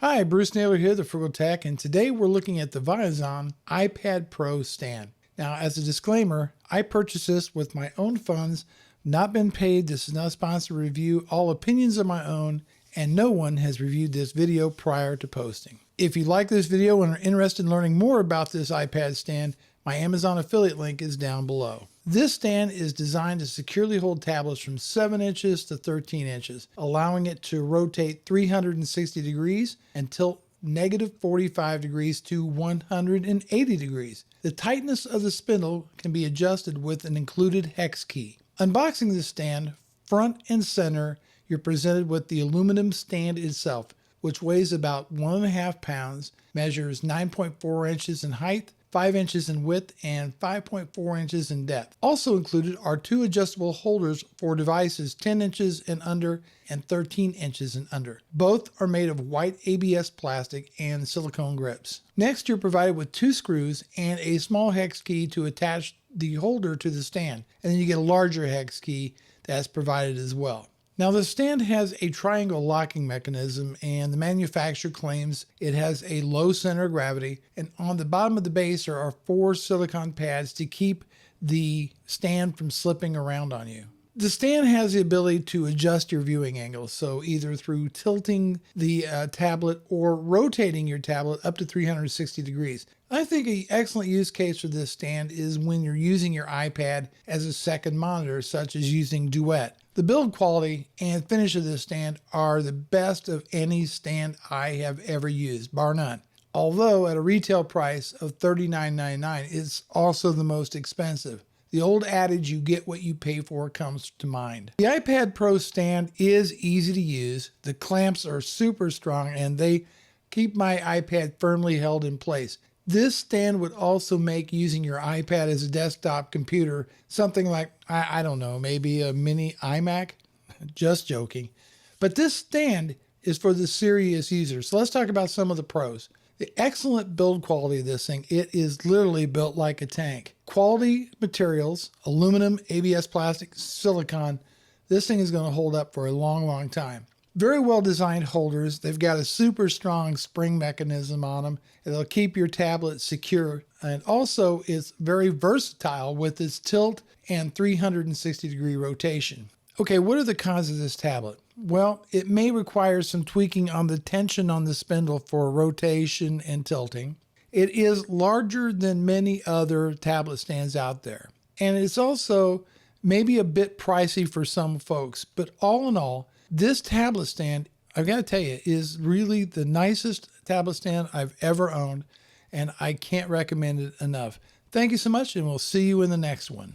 Hi, Bruce Naylor here, the Frugal Tech, and today we're looking at the Viozon iPad Pro stand. Now, as a disclaimer, I purchased this with my own funds, not been paid. This is not a sponsored review. All opinions are my own, and no one has reviewed this video prior to posting. If you like this video and are interested in learning more about this iPad stand, my Amazon affiliate link is down below. This stand is designed to securely hold tablets from 7 inches to 13 inches, allowing it to rotate 360 degrees and tilt -45 degrees to 180 degrees. The tightness of the spindle can be adjusted with an included hex key. Unboxing the stand, front and center, you're presented with the aluminum stand itself, which weighs about 1.5 pounds, measures 9.4 inches in height, 5 inches in width, and 5.4 inches in depth. Also included are 2 adjustable holders for devices 10 inches and under and 13 inches and under. Both are made of white ABS plastic and silicone grips. Next, you're provided with 2 screws and a small hex key to attach the holder to the stand, and then you get a larger hex key that's provided as well. Now, the stand has a triangle locking mechanism, and the manufacturer claims it has a low center of gravity, and on the bottom of the base there are 4 silicone pads to keep the stand from slipping around on you. The stand has the ability to adjust your viewing angle, so either through tilting the tablet or rotating your tablet up to 360 degrees. I think an excellent use case for this stand is when you're using your iPad as a second monitor, such as using Duet. The build quality and finish of this stand are the best of any stand I have ever used, bar none. Although at a retail price of $39.99, it's also the most expensive. The old adage, you get what you pay for, comes to mind. The iPad Pro stand is easy to use. The clamps are super strong and they keep my iPad firmly held in place. This stand would also make using your iPad as a desktop computer something like, I don't know, maybe a mini iMac? Just joking. But this stand is for the serious user. So let's talk about some of the pros. The excellent build quality of this thing, it is literally built like a tank. Quality materials, aluminum, ABS plastic, silicone. This thing is going to hold up for a long, long time. Very well designed holders. They've got a super strong spring mechanism on them. It'll keep your tablet secure. And also it's very versatile with its tilt and 360 degree rotation. Okay, what are the cons of this tablet? Well, it may require some tweaking on the tension on the spindle for rotation and tilting. It is larger than many other tablet stands out there. And it's also maybe a bit pricey for some folks, but all in all, this tablet stand, I've got to tell you, is really the nicest tablet stand I've ever owned, and I can't recommend it enough. Thank you so much, and we'll see you in the next one.